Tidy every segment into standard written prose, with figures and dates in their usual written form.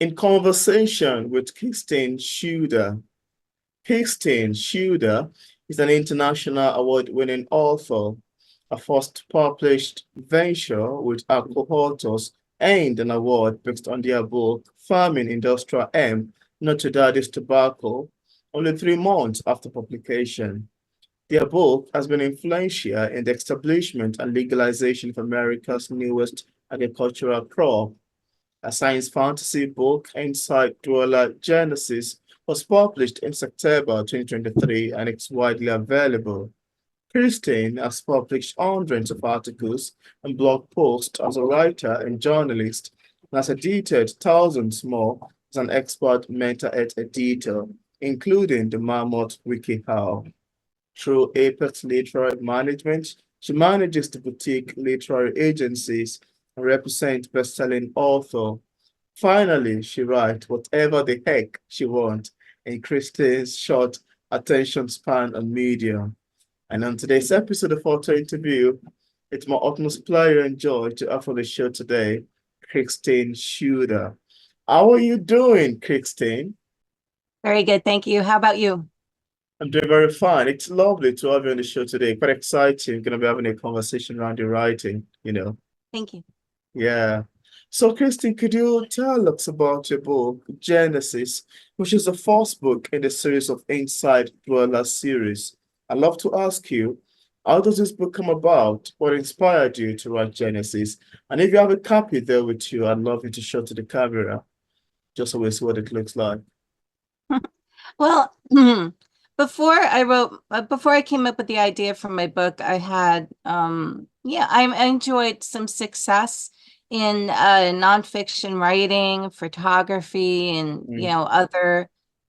In conversation with Kirsten Schuder. Kirsten Schuder is an international award-winning author. A first published venture with her co-authors earned an award based on their book, Farming Industrial Hemp, Not Your Daddy's Tobacco, only 3 months after publication. Their book has been influential in the establishment and legalization of America's newest agricultural crop. A science fantasy book, Inside Dweller Genesis, was published in September 2023 and it's widely available. Kirsten has published hundreds of articles and blog posts as a writer and journalist and has edited thousands more as an expert mental health editor, including the mammoth wikiHow. Through Apex Literary Management, she manages the boutique literary agencies and represents best-selling author. Finally, she writes whatever the heck she wants in Christine's short attention span on Medium. And on today's episode of Author Interview, it's my utmost pleasure and joy to offer the show today, Kirsten Schuder. How are you doing, Kirsten? Very good. Thank you. How about you? I'm doing very fine. It's lovely to have you on the show today. Quite exciting. We're going to be having a conversation around your writing. Thank you. Yeah. So, Kirsten, could you tell us about your book, Genesis, which is the first book in the series of Inside Dweller series? I'd love to ask you, how does this book come about? What inspired you to write Genesis? And if you have a copy there with you, I'd love you to show to the camera, just so we see what it looks like. Well, before I came up with the idea for my book, I had, I enjoyed some success in nonfiction writing, photography, and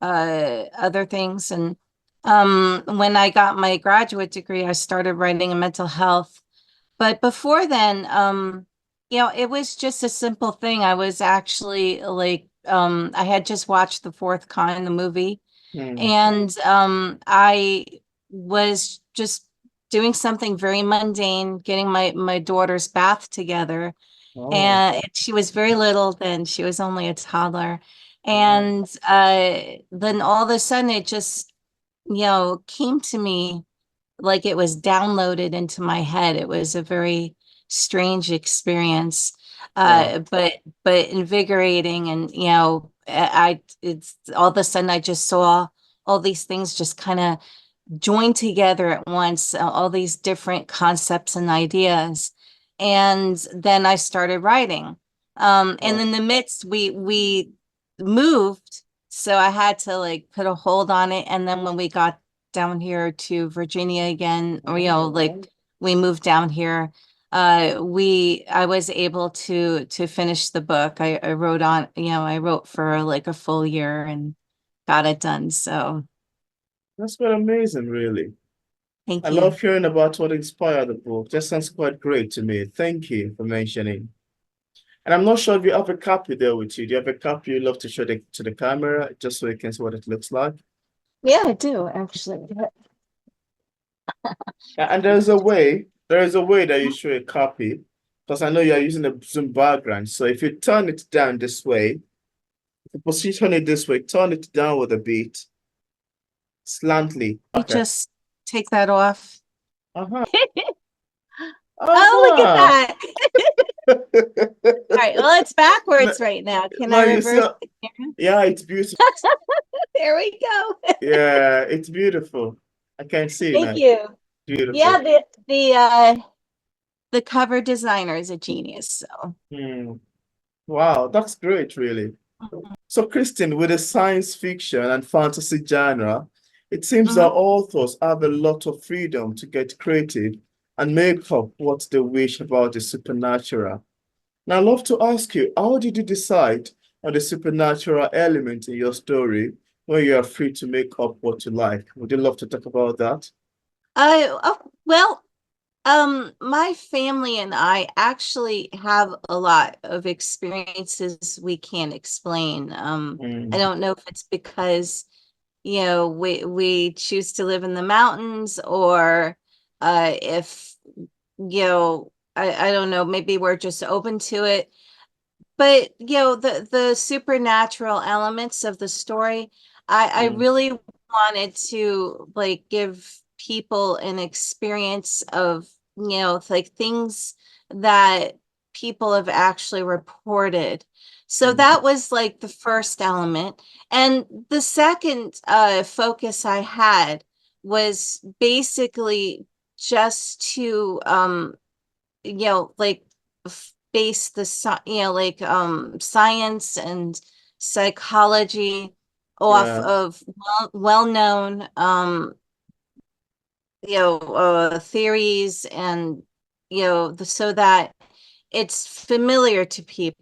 other things. And when I got my graduate degree, I started writing in mental health. But before then, it was just a simple thing. I was actually like, I had just watched The Fourth Kind, the movie. And I was just doing something very mundane, getting my daughter's bath together. Oh, And she was very little then. She was only a toddler. wow. And then all of a sudden it just, came to me like it was downloaded into my head. It was a very strange experience, Wow. but invigorating. And it's all of a sudden I just saw all these things just kind of join together at once, all these different concepts and ideas. And then I started writing. And Wow. in the midst, we moved, so I had to like put a hold on it. And then when we got down here to Virginia again, or like we moved down here, I was able to finish the book. I wrote for like a full year and got it done. So That's quite amazing, really. I thank you. love hearing about what inspired the book. That sounds quite great to me. Thank you for mentioning. And I'm not sure if you have a copy there with you. Do you have a copy you'd love to show to the camera just so you can see what it looks like? Yeah, I do actually. And there is a way that you show a copy because I know you're using a Zoom background. So if you turn it down this way, if you position it this way, turn it downward a bit, slantly. You Okay. just take that off. Uh-huh. Oh, look at Uh-huh. that. All right, well, it's backwards right now. Can I No, you see, reverse the camera? yeah, it's beautiful. There we go. Yeah, it's beautiful. I can see Thank now. you. Yeah, Beautiful. the cover designer is a genius. So Hmm. Wow, that's great, really. So, Kristen, with the science fiction and fantasy genre, it seems that Mhm. authors have a lot of freedom to get creative and make up what they wish about the supernatural. Now, I'd love to ask you, how did you decide on the supernatural element in your story when you are free to make up what you like? Would you love to talk about that? Well, my family and I actually have a lot of experiences we can't explain. I Mm, don't know if it's because, we choose to live in the mountains, or if, I don't know, maybe we're just open to it. but the supernatural elements of the story, I Mm, really wanted to like give people an experience of, like things that people have actually reported. So mm, that was like the first element. And the second focus I had was basically just to like base the like science and psychology off yeah, of well-known theories, and so that it's familiar to people.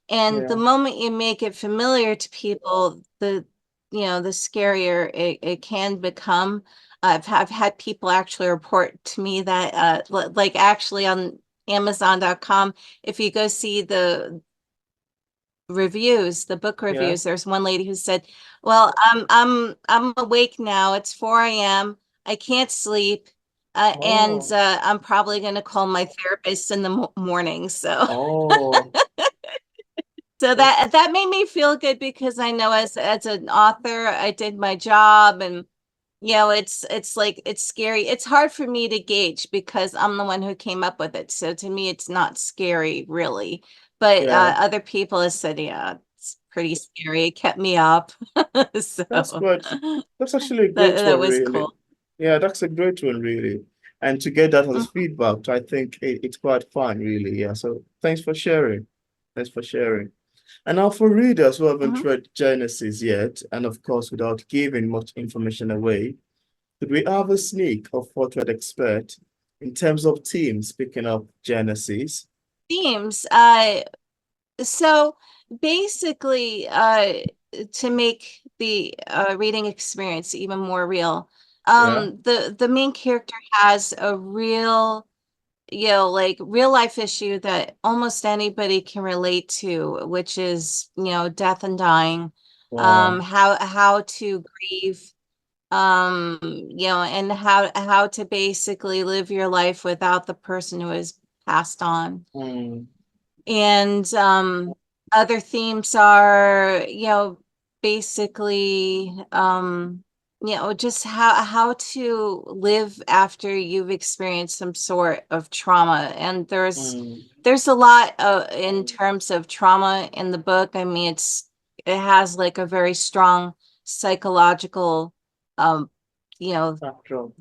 And the yeah, moment you make it familiar to people, the scarier it can become. I've had people actually report to me that like actually on Amazon.com, if you go see the reviews, the book yeah. reviews, there's one lady who said, "Well, I'm awake now. It's 4 a.m. I can't sleep, and Oh, I'm probably going to call my therapist in the morning." So oh, so that's, that made me feel good, because I know as an author, I did my job. And it's like it's scary. It's hard for me to gauge because I'm the one who came up with it. So to me, it's not scary really. But yeah. other people have said, yeah, it's pretty scary. It kept me up. So That's good. That's actually a great that one, was really. cool. Yeah, that's a great one, really. And to get that as Mhm, feedback, I think it's quite fun, really. Yeah. So thanks for sharing. Thanks for sharing. And now for readers who haven't mhm. read Genesis yet, and of course, without giving much information away, could we have a sneak of what we'd expect in terms of themes picking up Genesis? Themes. So basically, to make the reading experience even more real, Yeah. the main character has a real, like real life issue that almost anybody can relate to, which is, death and dying, Wow. how to grieve, and how to basically live your life without the person who has passed on. Mm, And other themes are, basically, just how to live after you've experienced some sort of trauma. And mm, there's a lot in terms of trauma in the book. I mean, it has like a very strong psychological, um, you know, backdrop.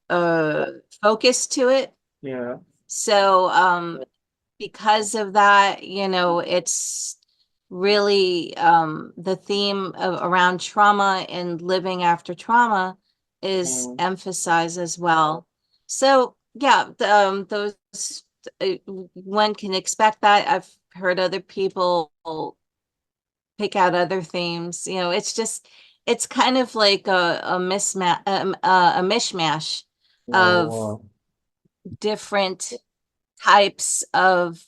uh, focus to it. Yeah. So, because of that, it's really the theme around trauma and living after trauma is Mm, emphasized as well. So yeah, those uh, one can expect that. I've heard other people pick out other themes. It's kind of like a mishmash wow, of wow. different types of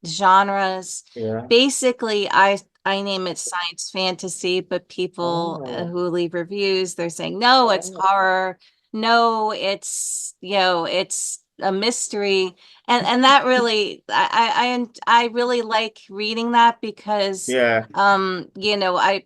genres. Yeah. Basically, I name it science fantasy, but people Oh. who leave reviews, they're saying, no, it's horror. No, it's a mystery. And that really, I really like reading that, because Yeah. I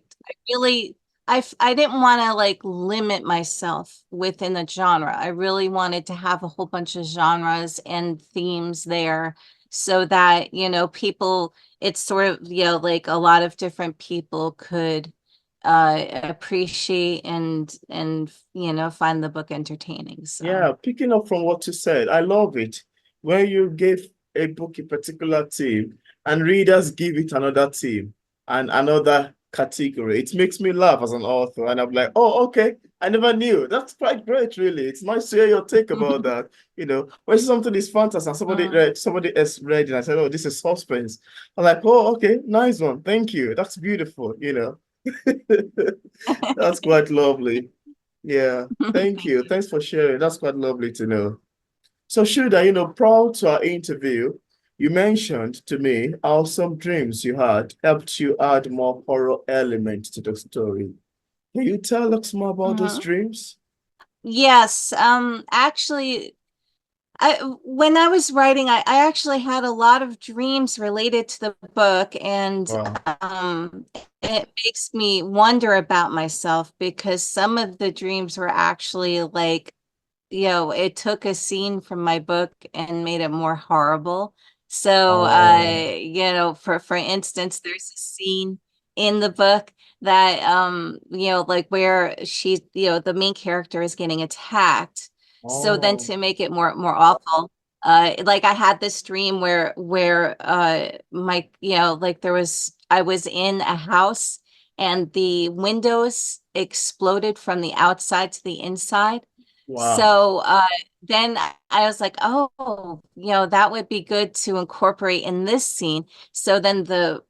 really I didn't want to like limit myself within a genre. I really wanted to have a whole bunch of genres and themes there, so that, people, it's sort of, like a lot of different people could appreciate and find the book entertaining. So, Yeah, picking up from what you said, I love it. When you give a book a particular theme and readers give it another theme and another category, it makes me laugh as an author. And I'm like, oh, okay, I never knew. That's quite great, really. It's nice to hear your take about that. When something is fantasy and mm. somebody else read it and I said, oh, this is suspense. I'm like, oh, okay, nice one. Thank you. That's beautiful. That's quite lovely. Yeah, thank Thank you. you. Thanks for sharing. That's quite lovely to know. So, Shuda, prior to our interview, you mentioned to me how some dreams you had helped you add more horror element to the story. Can you tell us more about those Mhm. dreams? Yes, actually, When I was writing, I actually had a lot of dreams related to the book, and Wow. um, it makes me wonder about myself because some of the dreams were actually like, it took a scene from my book and made it more horrible. So, Oh, for instance, there's a scene in the book that, like where the main character is getting attacked. So then oh, to make it more awful, like I had this dream where like I was in a house and the windows exploded from the outside to the inside. wow. So then I was like, oh, that would be good to incorporate in this scene. So then the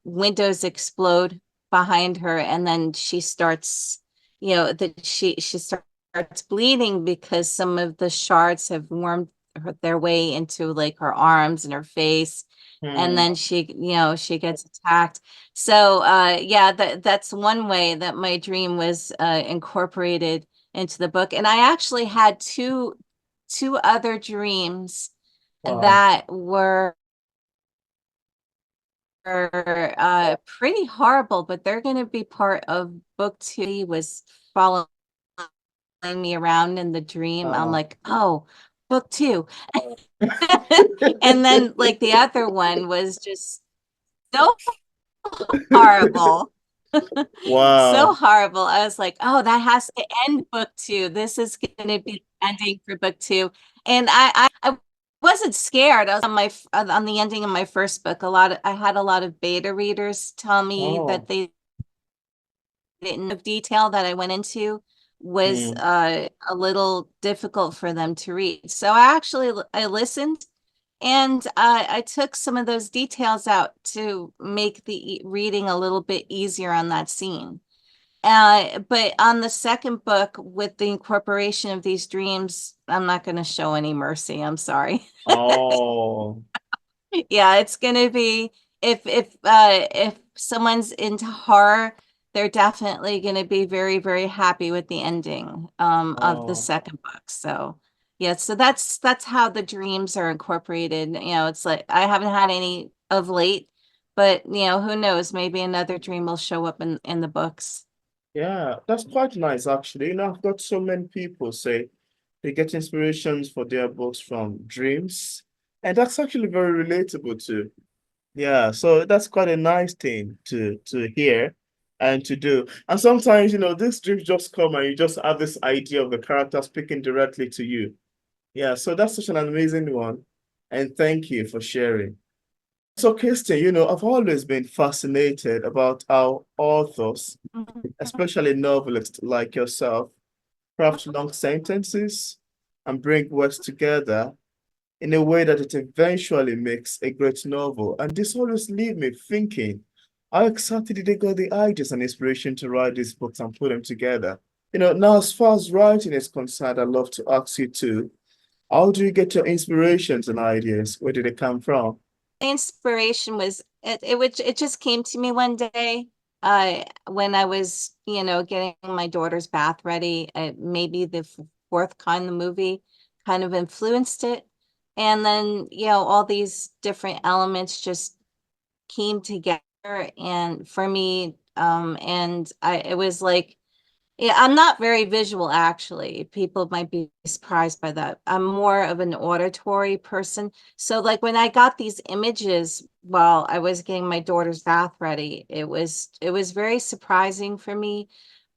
windows explode behind her, and then she starts, that she starts bleeding because some of the shards have wormed their way into like her arms and her face. And Hmm. then she gets attacked. So yeah, that's one way that my dream was incorporated into the book. And I actually had two other dreams Wow. that were pretty horrible, but they're going to be part of book two. He was following me around in the dream. I'm Wow. like, oh, book two. And then like the other one was just so horrible. So Wow. horrible. I was like, oh, that has to end book two. This is going to be the ending for book two. And I wasn't scared. I was on the ending of my first book. I had a lot of beta readers tell me that Oh. they didn't of detail that I went into was Hmm. a little difficult for them to read. So I listened and I took some of those details out to make the reading a little bit easier on that scene. But on the second book, with the incorporation of these dreams, I'm not going to show any mercy. I'm sorry. Oh. Yeah, it's going to be if someone's into horror, they're definitely going to be very, very happy with the ending of the Oh. second book. So yeah, so that's how the dreams are incorporated. It's like I haven't had any of late, but who knows? Maybe another dream will show up in the books. Yeah, that's quite nice actually. I've got so many people say they get inspirations for their books from dreams, and that's actually very relatable too. Yeah, so that's quite a nice thing to hear and to do. And sometimes, these dreams just come and you just have this idea of the character speaking directly to you. Yeah, so that's such an amazing one. And thank you for sharing. So, Kirsten, I've always been fascinated about how authors, Mhm. especially novelists like yourself, craft long sentences and bring words together in a way that it eventually makes a great novel. And this always leaves me thinking, how exactly did they get the ideas and inspiration to write these books and put them together? Now as far as writing is concerned, I'd love to ask you too, how do you get your inspirations and ideas? Where did they come from? Inspiration was it just came to me one day when I was getting my daughter's bath ready. Maybe the fourth kind, the movie, kind of influenced it, and then all these different elements just came together, and for me and I it was like, yeah, I'm not very visual, actually. People might be surprised by that. I'm more of an auditory person. So, like when I got these images while I was getting my daughter's bath ready, it was very surprising for me.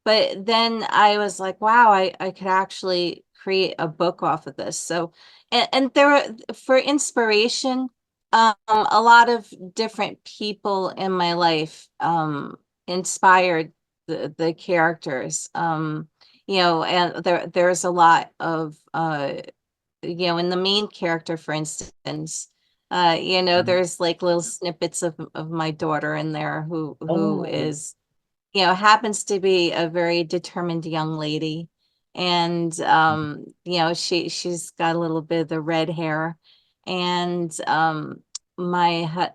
But then I was like, wow, I could actually create a book off of this. So, and there were for inspiration, a lot of different people in my life inspired the characters. And there's a lot of in the main character, for instance, Mhm. there's like little snippets of my daughter in there who Oh, is happens to be a very determined young lady. And she's got a little bit of the red hair. And my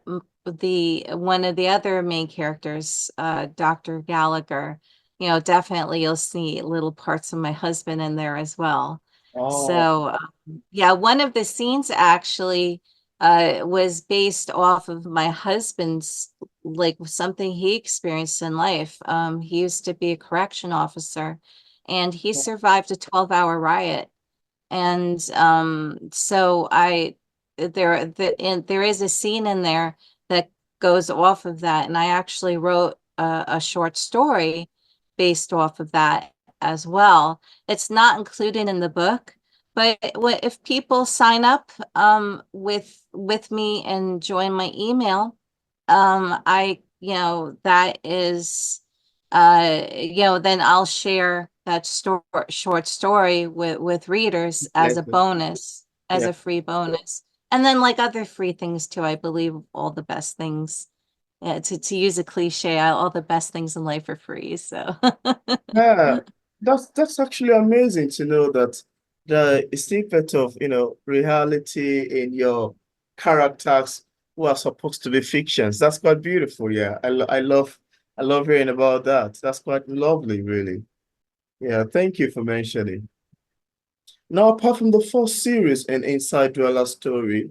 the one of the other main characters, Dr. Gallagher, definitely you'll see little parts of my husband in there as well. Oh, So, yeah, one of the scenes actually was based off of my husband's, like something he experienced in life. He used to be a correction officer and he survived a 12-hour riot. And so there is a scene in there that goes off of that, and I actually wrote a short story based off of that as well. It's not included in the book, but if people sign up with me and join my email, I that is then I'll share that short story with readers as a definitely. bonus, as Yeah. a free bonus. And then like other free things too, I believe all the best things, to use a cliche, all the best things in life are free. So Yeah, that's actually amazing to know that the snippet of, reality in your characters who are supposed to be fictions. That's quite beautiful. Yeah, I love hearing about that. That's quite lovely, really. Yeah, thank you for mentioning. Now, apart from the first series and Inside Dweller Story,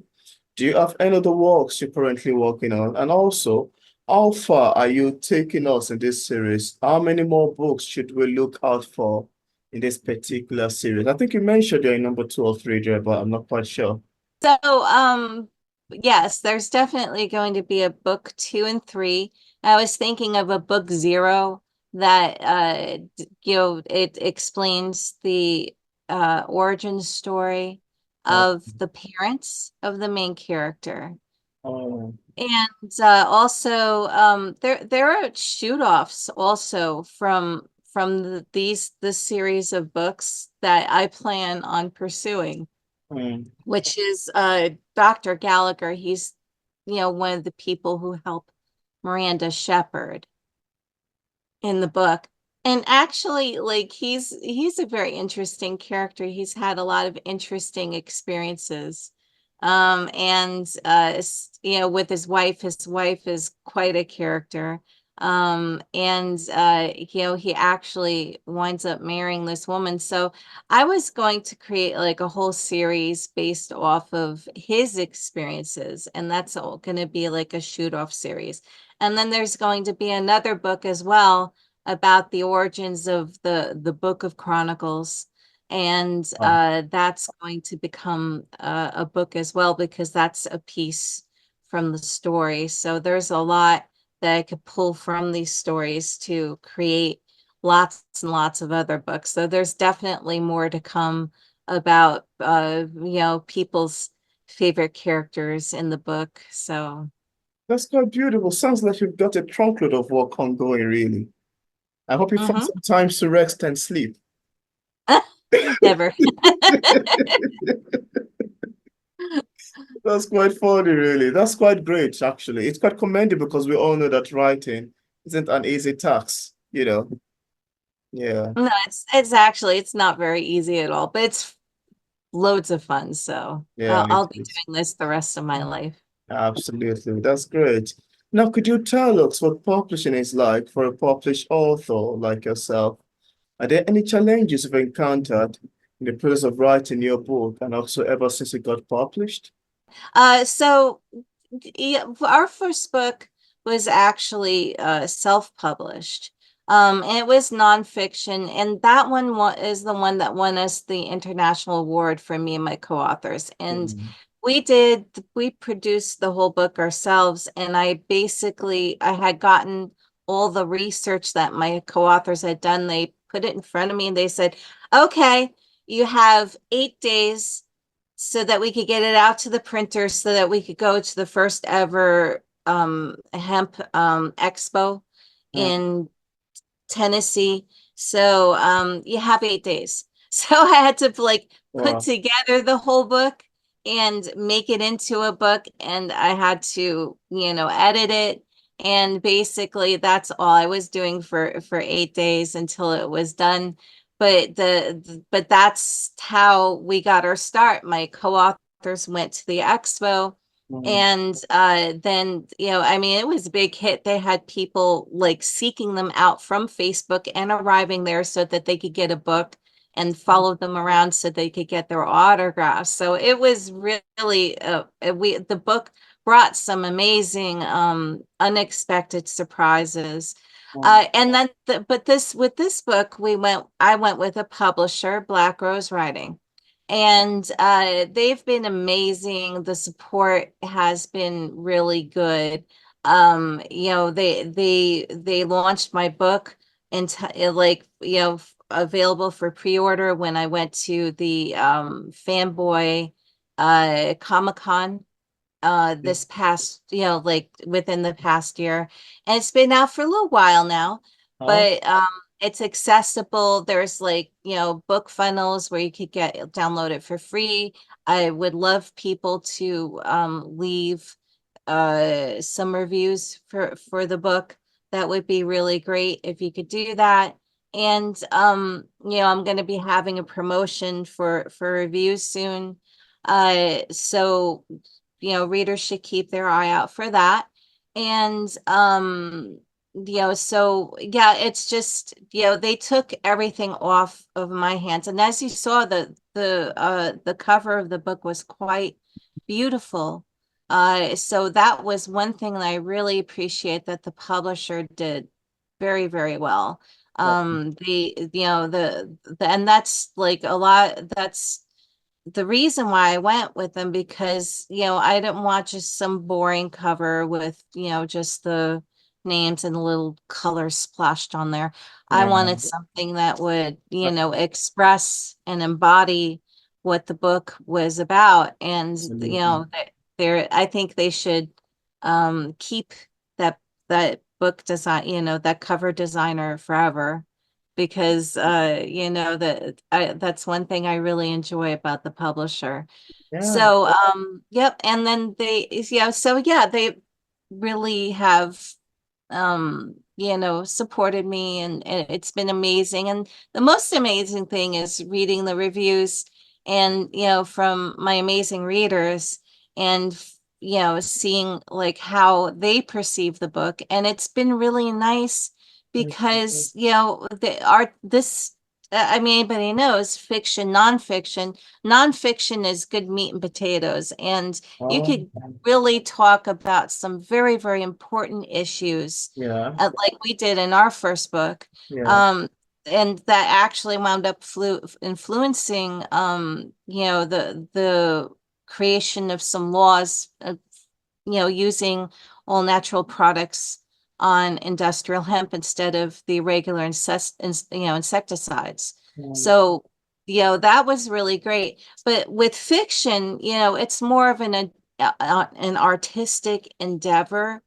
do you have any other works you're currently working on? And also, how far are you taking us in this series? How many more books should we look out for in this particular series? I think you mentioned you're in number two or three there, but I'm not quite sure. So, yes, there's definitely going to be a book two and three. I was thinking of a book zero that, it explains the origin story Oh, of the parents of the main character. oh, And also, there are shoot-offs also from this series of books that I plan on pursuing, mm, which is Dr. Gallagher. He's, one of the people who help Miranda Shepherd in the book. And actually, like he's a very interesting character. He's had a lot of interesting experiences. And with his wife is quite a character. And he actually winds up marrying this woman. So I was going to create like a whole series based off of his experiences, and that's all going to be like a shoot off series. And then there's going to be another book as well about the origins of the Book of Chronicles. And oh. that's going to become a book as well, because that's a piece from the story. So there's a lot that I could pull from these stories to create lots and lots of other books. So there's definitely more to come about people's favorite characters in the book. So That's quite beautiful. Sounds like you've got a trunkload of work ongoing, really. I hope you find mhm. some time to rest and sleep. Never. That's quite funny, really. That's quite great, actually. It's quite commendable because we all know that writing isn't an easy task, you know. Yeah, No, it's not very easy at all, but it's loads of fun. So yeah, it I'll be is. doing this the rest of my life. Absolutely. That's great. Now, could you tell us what publishing is like for a published author like yourself? Are there any challenges you've encountered in the process of writing your book and also ever since it got published? So yeah, our first book was actually self-published. And it was nonfiction, and that one is the one that won us the international award for me and my co-authors. And Mm, we produced the whole book ourselves, and I had gotten all the research that my co-authors had done. They put it in front of me and they said, okay, you have 8 days so that we could get it out to the printer so that we could go to the first ever hemp expo mm, in Tennessee. So you have 8 days. So I had to like put wow, together the whole book and make it into a book, and I had to, edit it. And basically that's all I was doing for 8 days until it was done. But that's how we got our start. My co-authors went to the expo, mm, and then, I mean, it was a big hit. They had people like seeking them out from Facebook and arriving there so that they could get a book. and followed them around so they could get their autographs. So it was really the book brought some amazing unexpected surprises. And then but this with this book I went with a publisher, Black Rose Writing. And they've been amazing. The support has been really good. They launched my book and like, available for pre-order when I went to the Fanboy Comic-Con this past, like within the past year. And it's been out for a little while now, Oh, but it's accessible. There's like, book funnels where you could download it for free. I would love people to leave some reviews for the book. That would be really great if you could do that. And I'm going to be having a promotion for reviews soon. So readers should keep their eye out for that. And so yeah, it's just, they took everything off of my hands. And as you saw, the cover of the book was quite beautiful. So that was one thing that I really appreciate that the publisher did very, very well. And that's like a lot, that's the reason why I went with them, because, I didn't want just some boring cover with, just the names and a little color splashed on there. I yeah, wanted something that would, express and embody what the book was about. And, absolutely. I think they should keep that book design, that cover designer forever, because that's one thing I really enjoy about the publisher. Yeah, So yep, and then they really have supported me, and it's been amazing. And the most amazing thing is reading the reviews and, from my amazing readers, and, seeing like how they perceive the book. And it's been really nice because, the art, this, I mean, anybody knows fiction, nonfiction. Nonfiction is good meat and potatoes. And you oh, could really talk about some very, very important issues, yeah, like we did in our first book. yeah, Um, and that actually wound up influencing, the creation of some laws, using all natural products on industrial hemp instead of the regular insecticides. um, So, that was really great. But with fiction, it's more of an artistic endeavor.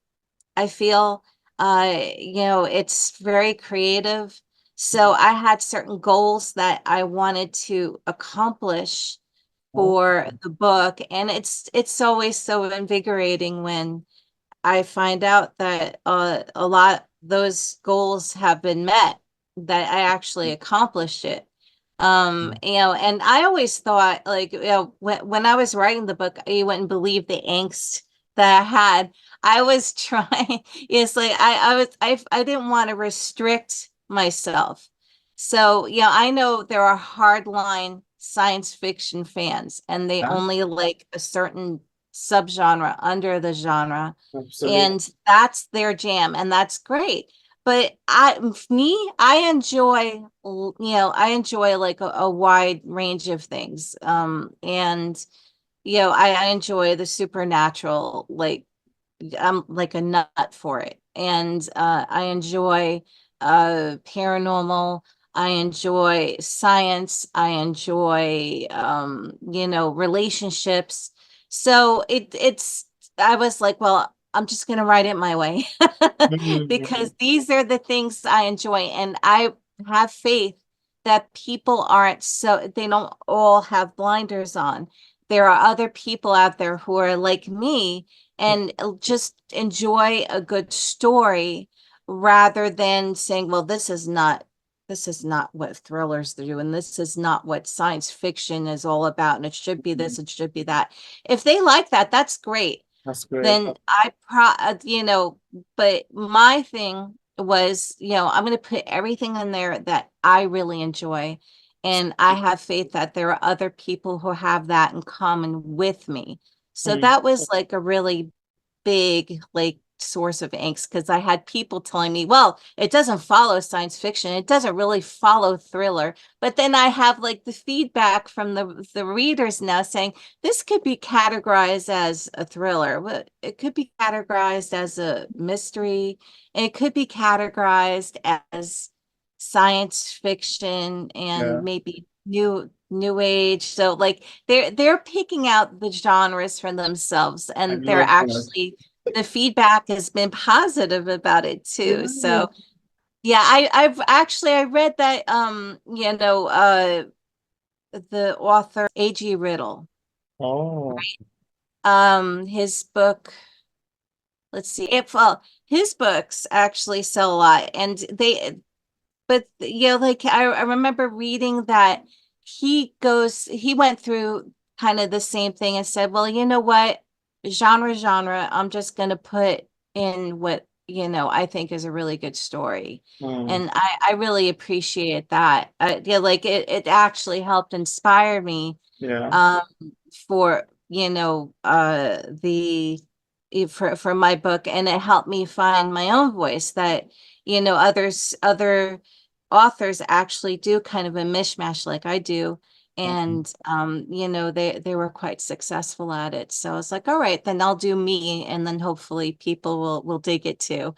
I feel, it's very creative. So I had certain goals that I wanted to accomplish oh, for the book, and it's always so invigorating when I find out that a lot those goals have been met, that I actually accomplished it. And I always thought, like, when I was writing the book, you wouldn't believe the angst that I had. I was trying, it's like I didn't want to restrict myself. So, I know there are hardline science fiction fans, and they yeah, only like a certain subgenre under the genre, absolutely. and that's their jam, and that's great. But I enjoy like a wide range of things. And I enjoy the supernatural, like I'm like a nut for it. And I enjoy paranormal. I enjoy science. I enjoy relationships. So I was like, well, I'm just gonna write it my way Mhm. because these are the things I enjoy, and I have faith that people aren't so they don't all have blinders on. There are other people out there who are like me and just enjoy a good story, rather than saying, well, this is not what thrillers do, and this is not what science fiction is all about, and it should be this, it should be that. If they like that, that's great. That's great. Then but my thing was, I'm going to put everything in there that I really enjoy. And I have faith that there are other people who have that in common with me. So Mm. that was like a really big like source of angst because I had people telling me, well, it doesn't follow science fiction. It doesn't really follow thriller. But then I have like the feedback from the readers now saying this could be categorized as a thriller. It could be categorized as a mystery. It could be categorized as science fiction Yeah, and maybe new age. So like they're picking out the genres for themselves I and they're love that. actually the feedback has been positive about it too. Yeah. So yeah, I've actually I read that the author A.G. Riddle. Oh. His book, let's see, his books actually sell a lot and but like I remember reading that he went through kind of the same thing and said, well, you know what, genre, I'm just going to put in what, I think is a really good story. Mm. And I really appreciate that. Yeah, like it actually helped inspire me Yeah. um, for the for my book, and it helped me find my own voice that other authors actually do kind of a mishmash like I do, Mm. and they were quite successful at it. So I was like, all right, then I'll do me, and then hopefully people will dig it too.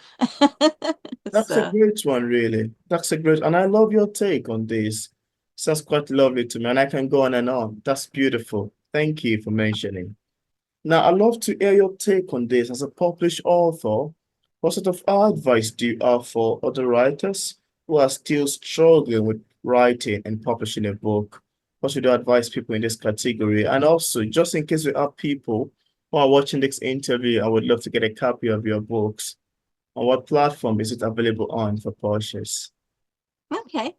That's a So great one, really. That's a great, and I love your take on this. Sounds quite lovely to me, and I can go on and on. That's beautiful. Thank you for mentioning. Now, I'd love to hear your take on this. As a published author, what sort of advice do you have for other writers who are still struggling with writing and publishing a book? What should you advise people in this category? And also, just in case we have people who are watching this interview, I would love to get a copy of your books. On what platform is it available on for purchase? okay.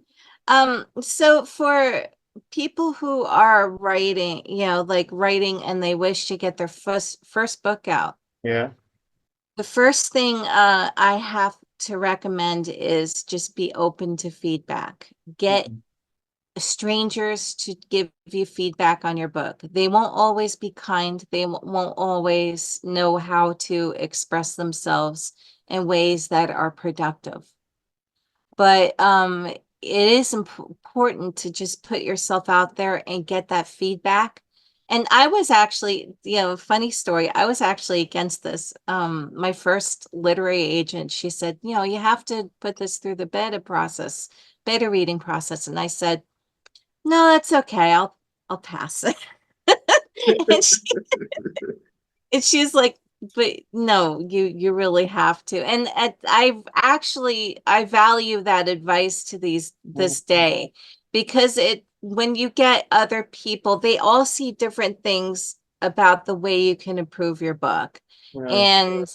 So for people who are writing, like writing and they wish to get their first book out, Yeah. the first thing I have to recommend is just be open to feedback. Get Mhm. strangers to give you feedback on your book. They won't always be kind. They won't always know how to express themselves in ways that are productive. But it is important to just put yourself out there and get that feedback. And I was actually, funny story, I was actually against this. My first literary agent, she said, you have to put this through the beta reading process. And I said, no, that's okay. I'll pass. And she's like, but no, you really have to. And I value that advice to this day because it when you get other people, they all see different things about the way you can improve your book. Yeah, And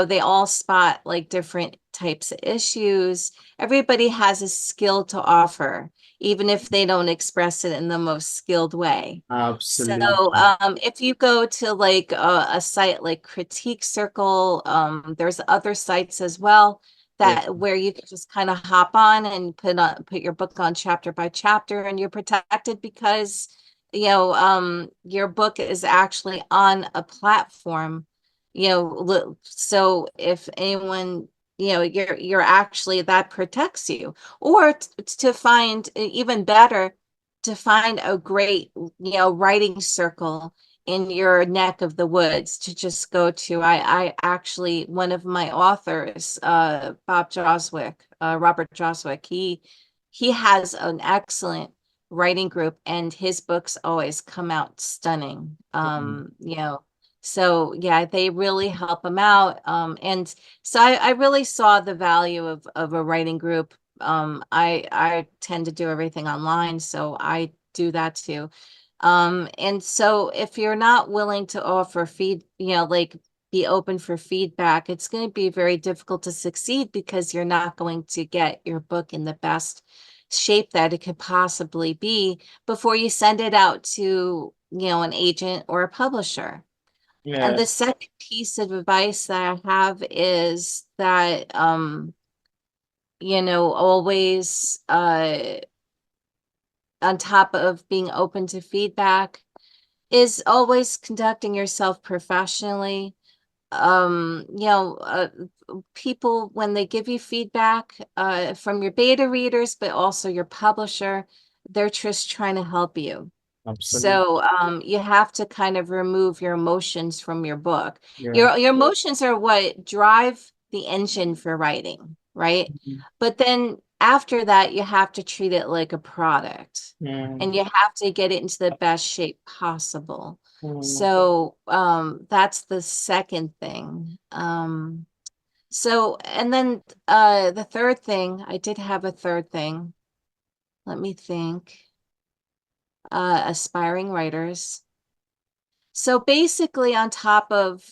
they all spot like different types of issues. Everybody has a skill to offer, even if they don't express it in the most skilled way. So, absolutely. if you go to like a site like Critique Circle, there's other sites as well Yeah, that where you can just kind of hop on and put your book on chapter by chapter, and you're protected because your book is actually on a platform. So if anyone, you're actually that protects you, or to find even better to find a great, writing circle in your neck of the woods to just go to. I actually, one of my authors, Robert Joswick, he has an excellent writing group and his books always come out stunning. So yeah, they really help him out. And so I really saw the value of a writing group. I tend to do everything online, so I do that too. And so if you're not willing to offer like be open for feedback, it's going to be very difficult to succeed because you're not going to get your book in the best shape that it could possibly be before you send it out to, an agent or a publisher. And yeah, the second piece of advice that I have is that always on top of being open to feedback, is always conducting yourself professionally. People, when they give you feedback, from your beta readers, but also your publisher, they're just trying to help you. Absolutely. So you have to kind of remove your emotions from your book. Yeah. Your emotions are what drive the engine for writing, right? Mhm. But then after that, you have to treat it like a product, Mm, and you have to get it into the best shape possible. mm, So that's the second thing. So and then the third thing, I did have a third thing. Let me think. Aspiring writers. So basically, on top of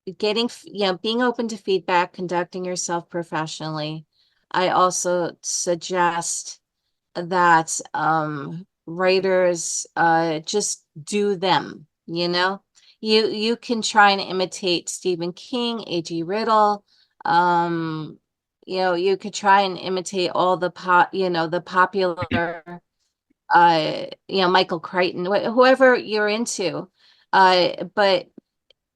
being open to feedback, conducting yourself professionally, I also suggest that writers just do them, you know? You can try and imitate Stephen King, A.G. Riddle. You could try and imitate all the popular Michael Crichton, whoever you're into. But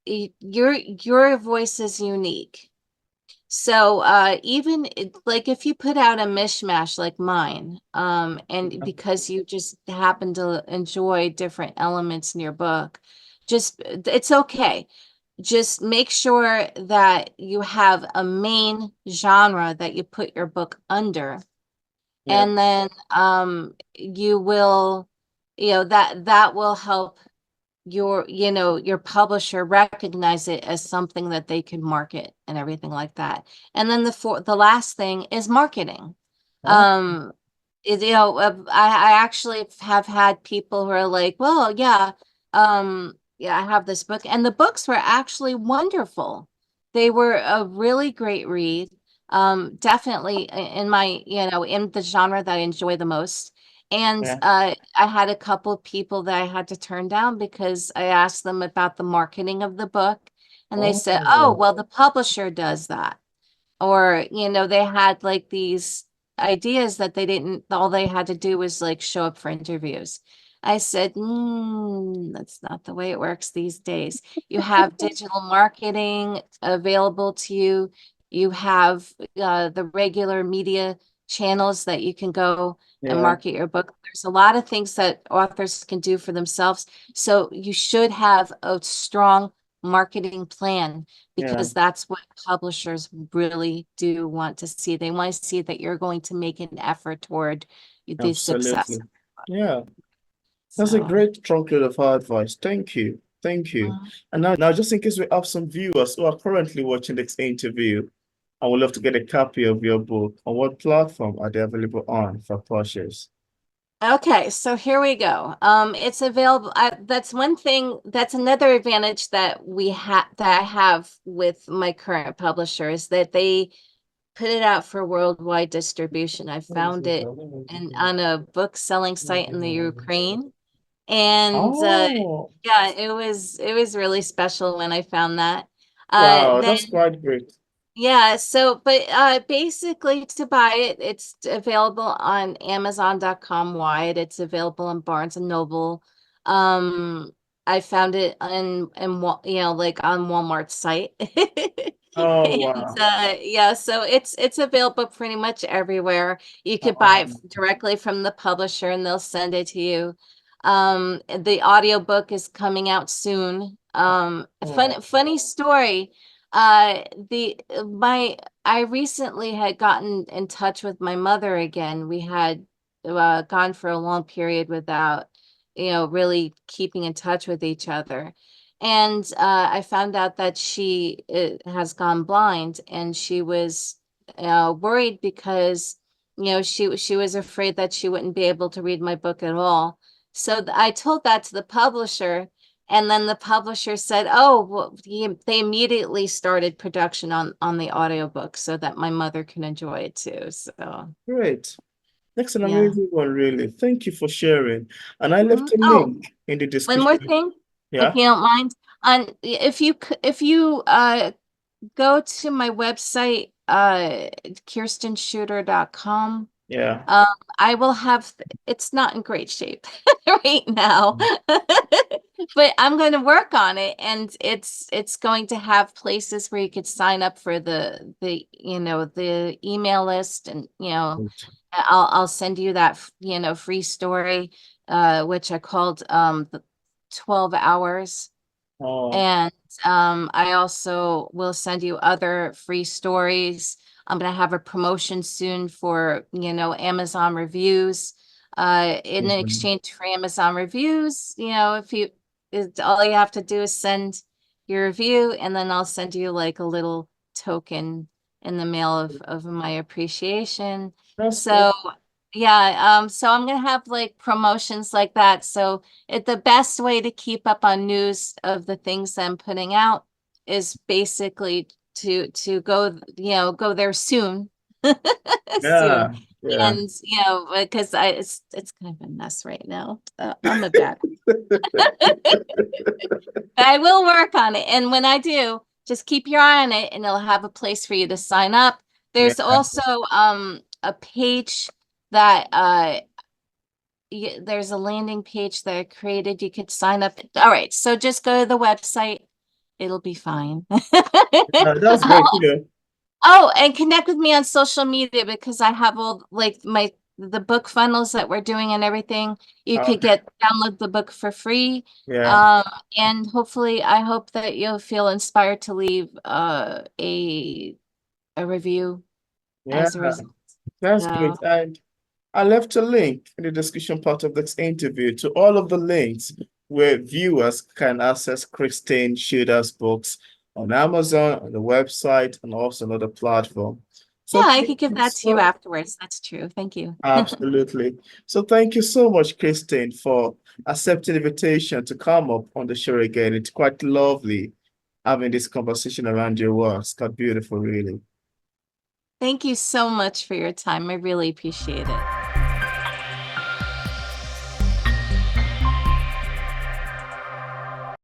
your voice is unique. So like if you put out a mishmash like mine, and because you just happen to enjoy different elements in your book, just it's okay. Just make sure that you have a main genre that you put your book under, yeah. and then you will, that will help your publisher recognize it as something that they can market and everything like that. And then the last thing is marketing. Oh, Um, I actually have had people who are like, well, yeah, I have this book, and the books were actually wonderful. They were a really great read. Definitely in in the genre that I enjoy the most. And yeah. I had a couple of people that I had to turn down because I asked them about the marketing of the book, and they said, "Oh, Oh, well, the publisher does that." Or, they had like these ideas that all they had to do was like show up for interviews. I said, that's not the way it works these days. You have digital marketing available to you. You have the regular media channels that you can go and yeah, market your book. There's a lot of things that authors can do for themselves. So you should have a strong marketing plan, yeah. because that's what publishers really do want to see. They want to see that you're going to make an effort toward the success. Absolutely. Yeah. That's a So, great trunkload of advice. Thank you. Thank you. And now, just in case we have some viewers who are currently watching this interview, I would love to get a copy of your book. On what platform are they available on for purchase? okay, so here we go. It's available. That's one thing. That's another advantage that I have with my current publisher, is that they put it out for worldwide distribution. I found it on a book selling site in the Ukraine. And Oh, yeah, it was really special when I found that. wow, Then that's quite great. yeah, so but basically to buy it, it's available on Amazon.com wide. It's available on Barnes and Noble. Um, I found it like on Walmart's site. Oh, And wow. yeah, so it's available pretty much everywhere. You could buy it directly from the publisher and they'll send it to you. The audiobook is coming out soon. Oh, Funny story. The my I recently had gotten in touch with my mother again. We had gone for a long period without, really keeping in touch with each other. And I found out that she has gone blind, and she was worried because, she was afraid that she wouldn't be able to read my book at all. So I told that to the publisher, and then the publisher said, "Oh, well, they immediately started production on the audiobook so that my mother can enjoy it too." So, great. That's an yeah. amazing one, really. Thank you for sharing. And I left Mhm. a Oh, link in the one more description. thing, if Yeah. you don't mind. If you go to my website, kirstenschuder.com. Yeah. Um, I will have, it's not in great shape right now, but I'm going to work on it, and it's going to have places where you could sign up for the email list, and I'll send you that free story, which I called the 12 hours. Oh, And I also will send you other free stories. I'm going to have a promotion soon for, Amazon reviews. In mhm. exchange for Amazon reviews, if all you have to do is send your review, and then I'll send you like a little token in the mail of my appreciation. That's good. So yeah, so I'm gonna have like promotions like that. So the best way to keep up on news of the things that I'm putting out is basically to go there soon. Soon. Yeah. Yeah. And because it's kind of a mess right now. I'm a bad. I will work on it. And when I do, just keep your eye on it, and it'll have a place for you to sign up. Yeah. There's also a page that there's a landing page that I created. You could sign up. All right, so just go to the website. It'll be fine. That's great. You know. Oh, and connect with me on social media, because I have all like the book funnels that we're doing and everything. You could Okay. download the book for free. Yeah. Um, and hopefully I hope that you'll feel inspired to leave a review Yeah. as a result. That's So great. And I left a link in the description part of this interview to all of the links where viewers can access Kirsten Schuder's books on Amazon, on the website, and also another platform. yeah, So I thank could give you that to you so afterwards. That's true. Thank you. absolutely. So thank you so much, Kirsten, for accepting the invitation to come up on the show again. It's quite lovely having this conversation around your work. It's quite beautiful, really. Thank you so much for your time. I really appreciate it.